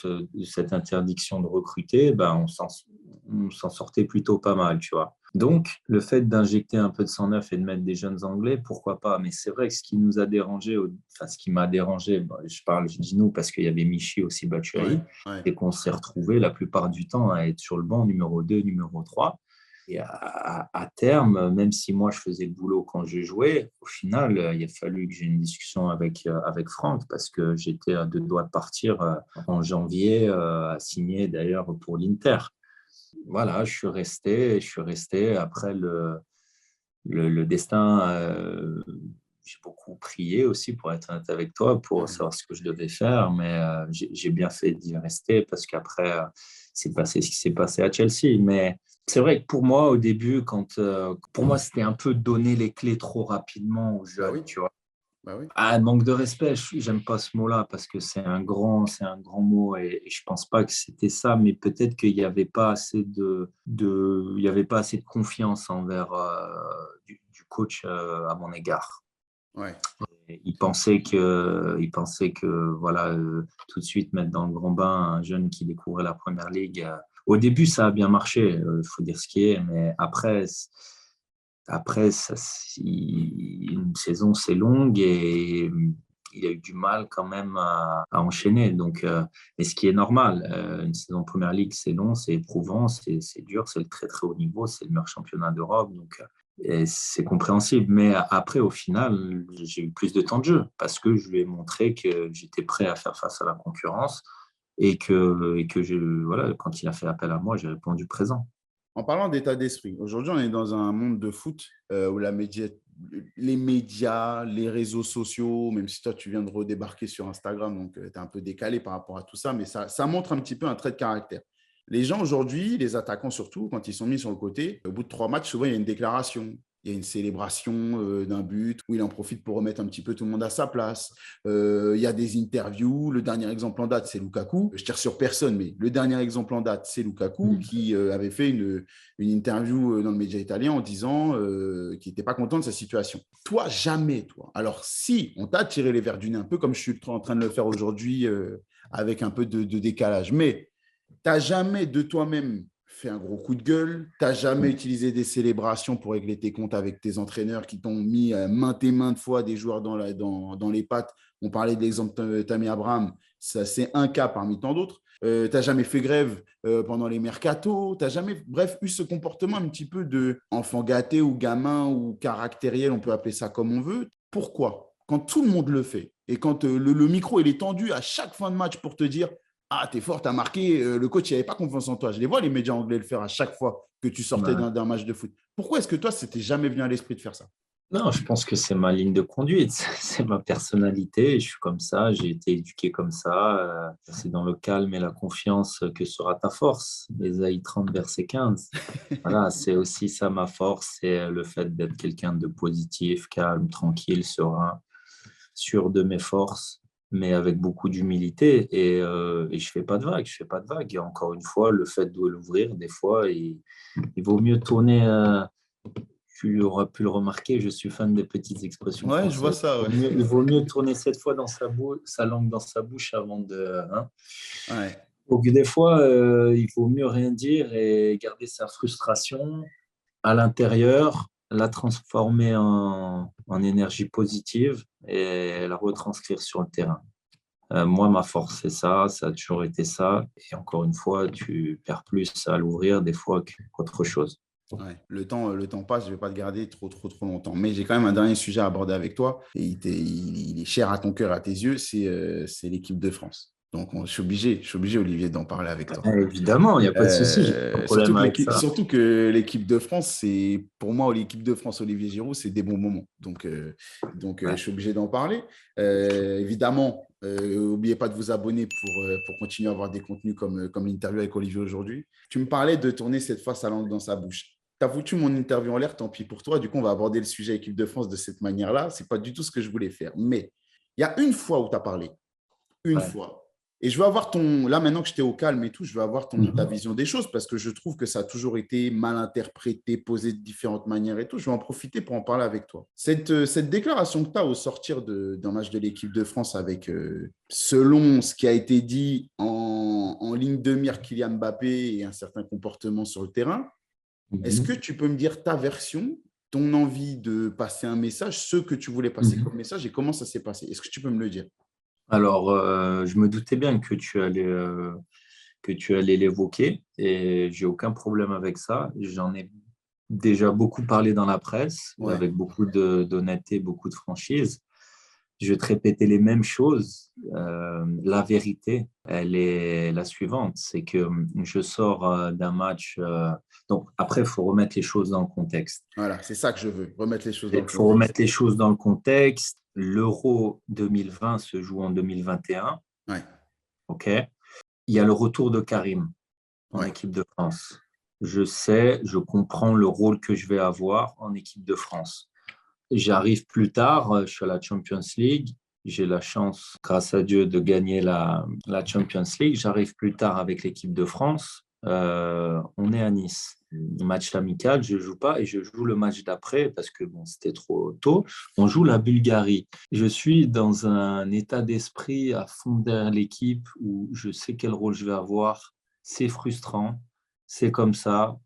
cette interdiction de recruter, ben, on s'en sortait plutôt pas mal, tu vois. Donc, le fait d'injecter un peu de sang neuf et de mettre des jeunes Anglais, pourquoi pas? Mais c'est vrai que ce qui nous a dérangé, enfin, ce qui m'a dérangé, bon, je dis nous parce qu'il y avait Michi aussi, Ouais. Batshuayi, Ouais. c'est qu'on s'est retrouvé la plupart du temps à être sur le banc numéro 2, numéro 3. Et à terme, même si moi je faisais le boulot quand je jouais, au final, il a fallu que j'ai une discussion avec Franck parce que j'étais à deux doigts de partir en janvier, à signer d'ailleurs pour l'Inter. Voilà, je suis resté. Après, le destin, j'ai beaucoup prié aussi, pour être honnête avec toi, pour Ouais. savoir ce que je devais faire, mais j'ai bien fait d'y rester parce qu'après, c'est passé ce qui s'est passé à Chelsea. Mais c'est vrai que pour moi, au début, pour moi, c'était un peu donner les clés trop rapidement aux Bah jeunes, oui. tu vois. Bah oui. Ah, manque de respect, j'aime pas ce mot-là parce que c'est un grand mot et je pense pas que c'était ça, mais peut-être qu'il n'y avait pas assez il y avait pas assez de confiance envers du coach à mon égard. Ouais. Et il pensait que voilà, tout de suite mettre dans le grand bain un jeune qui découvrait la première ligue. Au début, ça a bien marché, il faut dire ce qui est, mais après, une saison, c'est longue et il a eu du mal quand même à enchaîner. Donc, et ce qui est normal, une saison Première Ligue, c'est long, c'est éprouvant, c'est dur, c'est le très très haut niveau, c'est le meilleur championnat d'Europe. Donc, et c'est compréhensible. Mais après, au final, j'ai eu plus de temps de jeu parce que je lui ai montré que j'étais prêt à faire face à la concurrence et que voilà, quand il a fait appel à moi, j'ai répondu présent. En parlant d'état d'esprit, aujourd'hui, on est dans un monde de foot où les médias, les réseaux sociaux, même si toi, tu viens de redébarquer sur Instagram, donc tu es un peu décalé par rapport à tout ça, mais ça montre un petit peu un trait de caractère. Les gens aujourd'hui, les attaquants surtout, quand ils sont mis sur le côté, au bout de 3 matchs, souvent, il y a une déclaration. Il y a une célébration d'un but où il en profite pour remettre un petit peu tout le monde à sa place. Il y a des interviews. Le dernier exemple en date, c'est Lukaku. Je tire sur personne, mais le dernier exemple en date, c'est Lukaku qui avait fait une interview dans le média italien en disant qu'il n'était pas content de sa situation. Toi, jamais, toi. Alors, si on t'a tiré les verres du nez, un peu comme je suis en train de le faire aujourd'hui avec un peu de décalage, mais tu n'as jamais de toi-même fait un gros coup de gueule, tu n'as jamais utilisé des célébrations pour régler tes comptes avec tes entraîneurs qui t'ont mis maintes et maintes fois des joueurs dans les pattes. On parlait de l'exemple de Tammy Abraham, ça c'est un cas parmi tant d'autres. Tu n'as jamais fait grève pendant les mercatos, tu n'as jamais, bref, eu ce comportement un petit peu de enfant gâté ou gamin ou caractériel, on peut appeler ça comme on veut. Pourquoi? Quand tout le monde le fait et quand le micro il est tendu à chaque fin de match pour te dire ah, t'es fort, t'as marqué. Le coach, il n'avait pas confiance en toi. Je les vois, les médias anglais, le faire à chaque fois que tu sortais Ouais. d'un match de foot. Pourquoi est-ce que toi, c'était jamais venu à l'esprit de faire ça? Non, je pense que c'est ma ligne de conduite, c'est ma personnalité, je suis comme ça, j'ai été éduqué comme ça. C'est dans le calme et la confiance que sera ta force. Ésaïe 30, verset 15. Voilà, c'est aussi ça ma force, c'est le fait d'être quelqu'un de positif, calme, tranquille, serein, sûr de mes forces, mais avec beaucoup d'humilité. Et je fais pas de vagues, je fais pas de vagues. Et encore une fois, le fait de l'ouvrir, des fois, il vaut mieux tourner. Tu auras pu le remarquer, je suis fan des petites expressions Ouais, je vois françaises. ça, ouais. Il vaut mieux tourner 7 fois sa langue dans sa bouche avant hein. Ouais. Donc des fois, il vaut mieux rien dire et garder sa frustration à l'intérieur, la transformer en énergie positive et la retranscrire sur le terrain. Moi, ma force, c'est ça, ça a toujours été ça. Et encore une fois, tu perds plus à l'ouvrir des fois qu'autre chose. Ouais. Le temps passe, je ne vais pas te garder trop longtemps. Mais j'ai quand même un dernier sujet à aborder avec toi, et il est cher à ton cœur, à tes yeux, c'est l'équipe de France. Donc, je suis obligé, Olivier, d'en parler avec toi. Évidemment, il n'y a pas de souci, j'ai pas de problème avec ça. Surtout que l'équipe de France, c'est pour moi, l'équipe de France, Olivier Giroud, c'est des bons moments. Je Ouais. suis obligé d'en parler. Évidemment, n'oubliez pas de vous abonner pour continuer à avoir des contenus comme l'interview avec Olivier aujourd'hui. Tu me parlais de tourner cette fois sa langue dans sa bouche. Tu as foutu mon interview en l'air, tant pis pour toi. Du coup, on va aborder le sujet équipe de France de cette manière-là. Ce n'est pas du tout ce que je voulais faire. Mais il y a une fois où tu as parlé. Une Ouais. fois. Et je veux avoir là maintenant que j'étais au calme et tout, je veux avoir ta Mhm. vision des choses parce que je trouve que ça a toujours été mal interprété, posé de différentes manières et tout. Je vais en profiter pour en parler avec toi. Cette déclaration que tu as au sortir d'un match de l'équipe de France avec, selon ce qui a été dit en ligne de mire, Kylian Mbappé et un certain comportement sur le terrain, est-ce que Mhm. tu peux me dire ta version, ton envie de passer un message, ce que tu voulais passer Mhm. comme message et comment ça s'est passé? Est-ce que tu peux me le dire? Alors, je me doutais bien que tu allais l'évoquer et j'ai aucun problème avec ça. J'en ai déjà beaucoup parlé dans la presse, Ouais. avec beaucoup d'honnêteté, beaucoup de franchise. Je vais te répéter les mêmes choses. La vérité, elle est la suivante, c'est que je sors d'un match. Donc après, il faut remettre les choses dans le contexte. Voilà, c'est ça que je veux, remettre les choses dans Il le faut contexte. remettre les choses dans le contexte. L'Euro 2020 se joue en 2021. Ouais, OK. Il y a le retour de Karim en ouais. équipe de France. Je sais, je comprends le rôle que je vais avoir en équipe de France. J'arrive plus tard, je suis à la Champions League. J'ai la chance, grâce à Dieu, de gagner la Champions League. J'arrive plus tard avec l'équipe de France. On est à Nice. Match amical, je ne joue pas et je joue le match d'après parce que bon, c'était trop tôt. On joue la Bulgarie. Je suis dans un état d'esprit à fond derrière l'équipe où je sais quel rôle je vais avoir. C'est frustrant, c'est comme ça.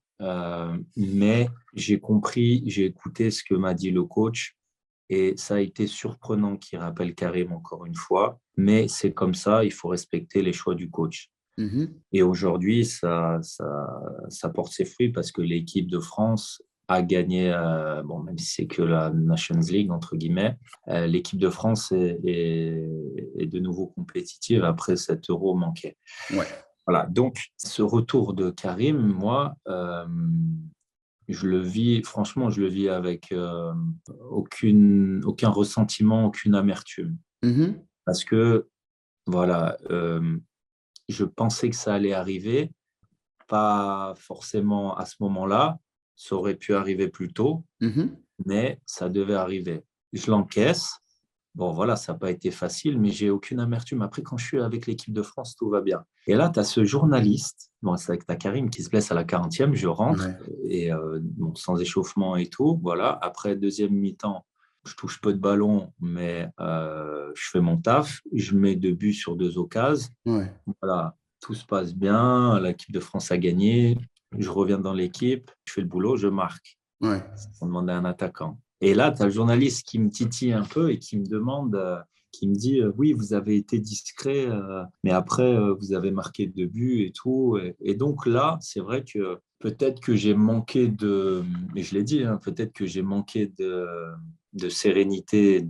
Mais j'ai compris, j'ai écouté ce que m'a dit le coach et ça a été surprenant qu'il rappelle Karim encore une fois, mais c'est comme ça, il faut respecter les choix du coach. Mhm. Et aujourd'hui, ça porte ses fruits parce que l'équipe de France a gagné, bon, même si c'est que la Nations League, entre guillemets, l'équipe de France est de nouveau compétitive après cet euro manqué. Ouais. Voilà, donc ce retour de Karim, moi, je le vis, franchement, je le vis avec aucun ressentiment, aucune amertume. Mhm. Parce que, voilà, je pensais que ça allait arriver, pas forcément à ce moment-là, ça aurait pu arriver plus tôt, Mhm. mais ça devait arriver. Je l'encaisse. Bon, voilà, ça n'a pas été facile, mais j'ai aucune amertume. Après, quand je suis avec l'équipe de France, tout va bien. Et là, tu as ce journaliste, bon, c'est avec ta Karim qui se blesse à la 40e, je rentre, Ouais. et bon, sans échauffement et tout. Voilà. Après, deuxième mi-temps, je touche peu de ballon, mais je fais mon taf. Je mets 2 buts sur 2 occasions. Ouais. Voilà, tout se passe bien. L'équipe de France a gagné. Je reviens dans l'équipe, je fais le boulot, je marque. Ouais. On demande à un attaquant. Et là, tu as le journaliste qui me titille un peu et qui me demande, qui me dit oui, vous avez été discret, mais après, vous avez marqué 2 buts et tout. Et donc là, c'est vrai que peut-être que j'ai manqué et je l'ai dit, hein, peut-être que j'ai manqué de sérénité,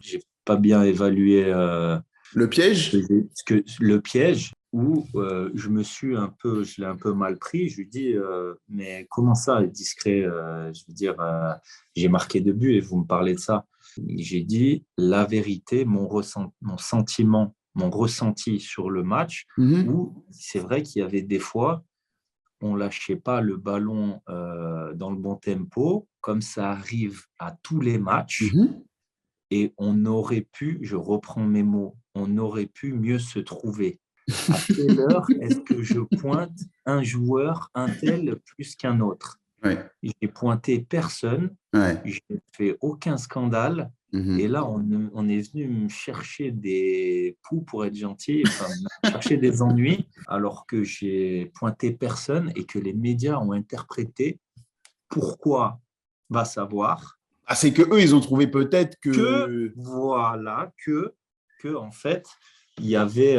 j'ai pas bien évalué Le piège? le piège où je l'ai un peu mal pris. Je lui dis, mais comment ça, être discret? Je veux dire, j'ai marqué 2 buts et vous me parlez de ça. J'ai dit la vérité, mon sentiment, mon ressenti sur le match, Mhm. où c'est vrai qu'il y avait des fois, on lâchait pas le ballon dans le bon tempo, comme ça arrive à tous les matchs. Mhm. Et on aurait pu, je reprends mes mots, on aurait pu mieux se trouver. À quelle heure est-ce que je pointe un joueur, un tel, plus qu'un autre? Ouais. J'ai pointé personne, Ouais. je n'ai fait aucun scandale. Et Mhm. là, on est venu me chercher des poux, pour être gentil, enfin, me chercher des ennuis, alors que j'ai pointé personne et que les médias ont interprété Pourquoi? Va savoir. Ah, c'est que eux, ils ont trouvé peut-être Que, que… voilà, que en fait, il y avait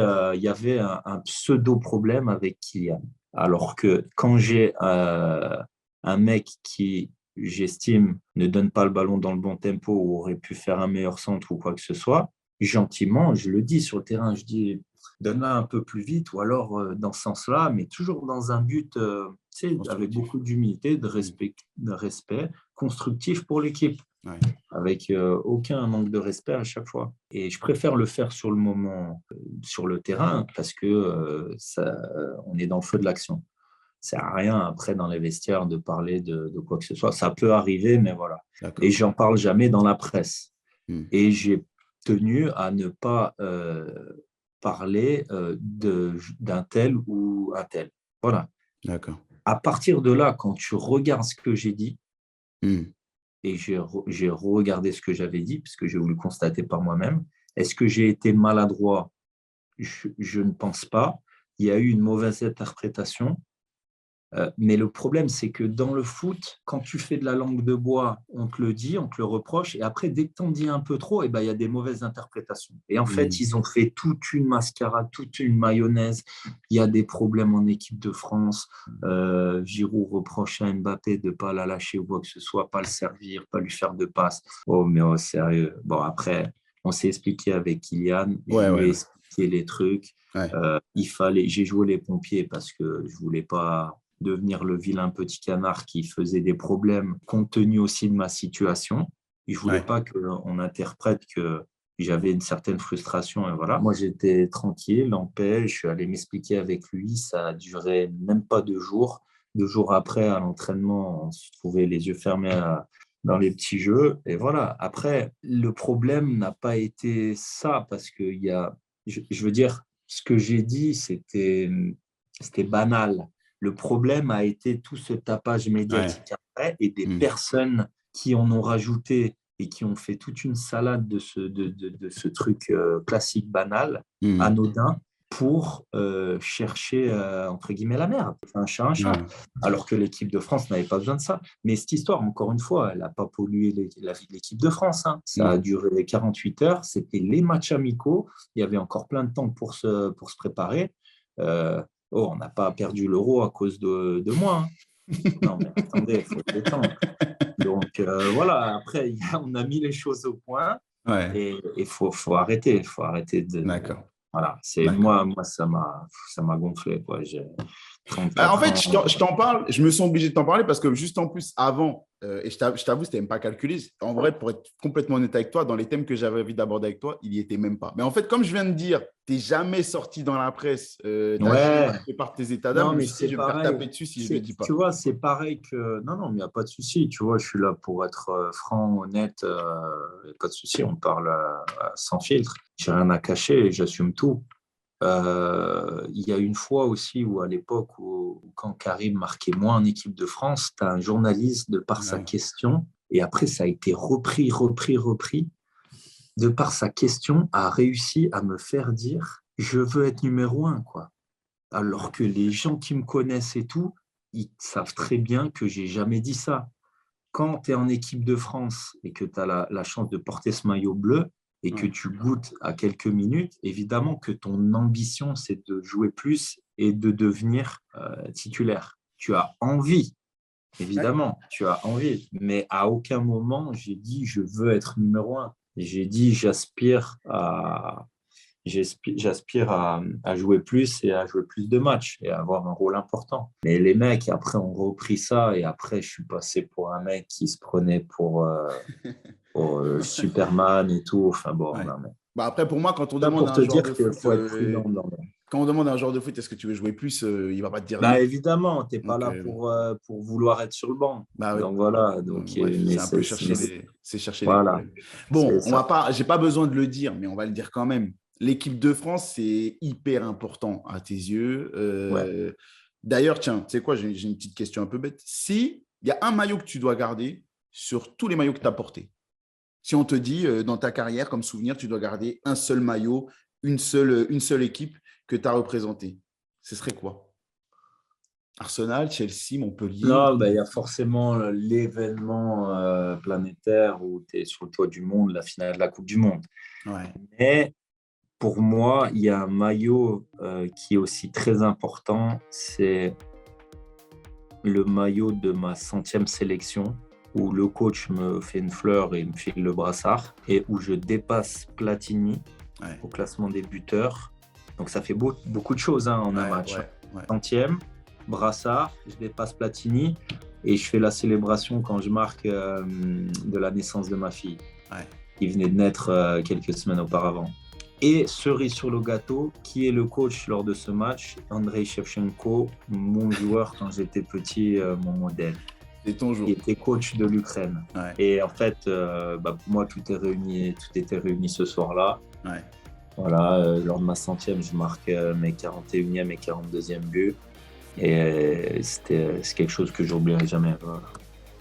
un pseudo-problème avec Kylian. Alors que quand j'ai un mec qui, j'estime, ne donne pas le ballon dans le bon tempo ou aurait pu faire un meilleur centre ou quoi que ce soit, gentiment, je le dis sur le terrain, je dis donne-la un peu plus vite ou alors dans ce sens-là, mais toujours dans un but tu sais, avec constructif. beaucoup d'humilité, de respect constructif pour l'équipe Ouais. avec aucun manque de respect à chaque fois. Et je préfère le faire sur le moment, sur le terrain, parce que on est dans le feu de l'action. Ça sert à rien après dans les vestiaires de parler de quoi que ce soit. Ça peut arriver, mais voilà. D'accord. Et j'en parle jamais dans la presse. Hmm. Et j'ai tenu à ne pas parler d'un tel ou un tel. Voilà. D'accord. À partir de là, quand tu regardes ce que j'ai dit, Hmm. et j'ai regardé ce que j'avais dit, puisque j'ai voulu constater par moi-même. Est-ce que j'ai été maladroit? Je ne pense pas. Il y a eu une mauvaise interprétation. Mais le problème, c'est que dans le foot, quand tu fais de la langue de bois, on te le dit, on te le reproche, et après, dès que tu en dis un peu trop, eh ben, il y a des mauvaises interprétations. Et en fait, Hmm. ils ont fait toute une mascarade, toute une mayonnaise. Il y a des problèmes en équipe de France. Giroud reproche à Mbappé de ne pas la lâcher ou quoi que ce soit, pas le servir, pas lui faire de passe. Oh, mais oh, sérieux. Bon, après, on s'est expliqué avec Kylian, je Ouais, lui ouais, ai ouais. expliqué les trucs. Ouais. J'ai joué les pompiers parce que je voulais pas devenir le vilain petit canard qui faisait des problèmes compte tenu aussi de ma situation. Et je voulais Ouais. pas qu'on interprète que j'avais une certaine frustration et voilà. Moi, j'étais tranquille, en paix. Je suis allé m'expliquer avec lui. Ça a duré même pas 2 jours. 2 jours après, à l'entraînement, on se trouvait les yeux fermés dans les petits jeux. Et voilà. Après, le problème n'a pas été ça parce qu'il y a, je veux dire, ce que j'ai dit, c'était banal. Le problème a été tout ce tapage Ouais. médiatique après et des Hmm. personnes qui en ont rajouté et qui ont fait toute une salade de ce truc classique banal, Hmm. anodin, pour chercher, entre guillemets, la merde. Enfin, un chat, un chat. Ouais. Alors que l'équipe de France n'avait pas besoin de ça. Mais cette histoire, encore une fois, elle n'a pas pollué la vie de l'équipe de France. Hein. Ça a Non. duré 48 heures. C'était les matchs amicaux. Il y avait encore plein de temps pour se préparer. Oh, on n'a pas perdu l'euro à cause de moi. Hein. Non, mais attendez, il faut se détendre. Donc voilà, après, on a mis les choses au point Ouais. et il faut arrêter. Il faut arrêter de. D'accord. Voilà, c'est D'accord. moi ça m'a gonflé. Quoi. J'ai En 34 fait, ans. je t'en parle, je me sens obligé de t'en parler parce que juste en plus, avant, et je t'avoue, c'était même pas calculé. En vrai, pour être complètement honnête avec toi, dans les thèmes que j'avais envie d'aborder avec toi, il y était même pas. Mais en fait, comme je viens de dire, tu n'es jamais sorti dans la presse, tu n'as jamais Ouais, fait part de tes états d'âme, non, je me mais suis dit, c'est je vais me faire pareil. taper dessus si je ne le dis Tu pas. vois, c'est pareil que. Non, non, mais il n'y a pas de souci. Tu vois, je suis là pour être franc, honnête. Y a pas de souci, on parle sans filtre. J'ai rien à cacher et j'assume tout. Il y a une fois aussi où, à l'époque, quand Karim marquait moins en équipe de France, tu as un journaliste, de par sa Ouais. question, et après, ça a été repris, de par sa question, a réussi à me faire dire je veux être numéro un, quoi. Alors que les gens qui me connaissent et tout, ils savent très bien que j'ai jamais dit ça. Quand tu es en équipe de France et que tu as la chance de porter ce maillot bleu et que Ouais. tu goûtes à quelques minutes, évidemment que ton ambition, c'est de jouer plus et de devenir titulaire. Tu as envie, Ouais. évidemment, tu as envie, mais à aucun moment j'ai dit je veux être numéro un. J'ai dit j'aspire à jouer plus et à jouer plus de matchs et à avoir un rôle important. Mais les mecs, après, ont repris ça et après, je suis passé pour un mec qui se prenait pour Superman et tout. Enfin bon, Ouais. non, mais Bah après, pour moi, quand on ça demande pour à te un joueur dire de qu'il foot, faut être prudent dans le... quand on demande à un joueur de foot, est-ce que tu veux jouer plus, il va pas te dire non. Bah évidemment, tu n'es pas Donc, là pour vouloir être sur le banc. bah oui. Donc voilà, Donc, donc, bref, mais c'est un peu chercher c'est chercher les voilà, problèmes. c'est Bon, on va ça. pas, j'ai pas besoin de le dire, mais on va le dire quand même. L'équipe de France, c'est hyper important à tes yeux. Ouais. D'ailleurs, tiens, tu sais quoi, j'ai une petite question un peu bête. Si il y a un maillot que tu dois garder sur tous les maillots que tu as portés, si on te dit dans ta carrière, comme souvenir, tu dois garder un seul maillot, une seule équipe que tu as représentée, ce serait quoi? Arsenal, Chelsea, Montpellier. Non, il y a forcément l'événement planétaire où tu es sur le toit du monde, la finale de la Coupe du Monde. Ouais. Mais pour moi, il y a un maillot qui est aussi très important, c'est le maillot de ma 100e sélection, où le coach me fait une fleur et me file le brassard, et où je dépasse Platini au classement des buteurs. Donc ça fait beaucoup de choses en un match. 100e, brassard, je dépasse Platini, et je fais la célébration quand je marque de la naissance de ma fille, qui venait de naître quelques semaines auparavant. Et cerise sur le gâteau, qui est le coach lors de ce match? Andrei Shevchenko, mon joueur quand j'étais petit, mon modèle. C'est ton jour. Qui était coach de l'Ukraine. Et en fait, pour moi, tout était réuni ce soir-là. Voilà, lors de ma 100e, je marque mes 41e et 42e buts. Et c'est quelque chose que j'oublierai jamais. Voilà.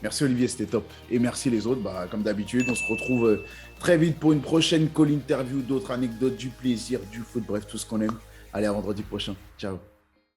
Merci Olivier, c'était top. Et merci les autres. Comme d'habitude, on se retrouve très vite pour une prochaine call interview, d'autres anecdotes, du plaisir, du foot, bref, tout ce qu'on aime. Allez, à vendredi prochain. Ciao.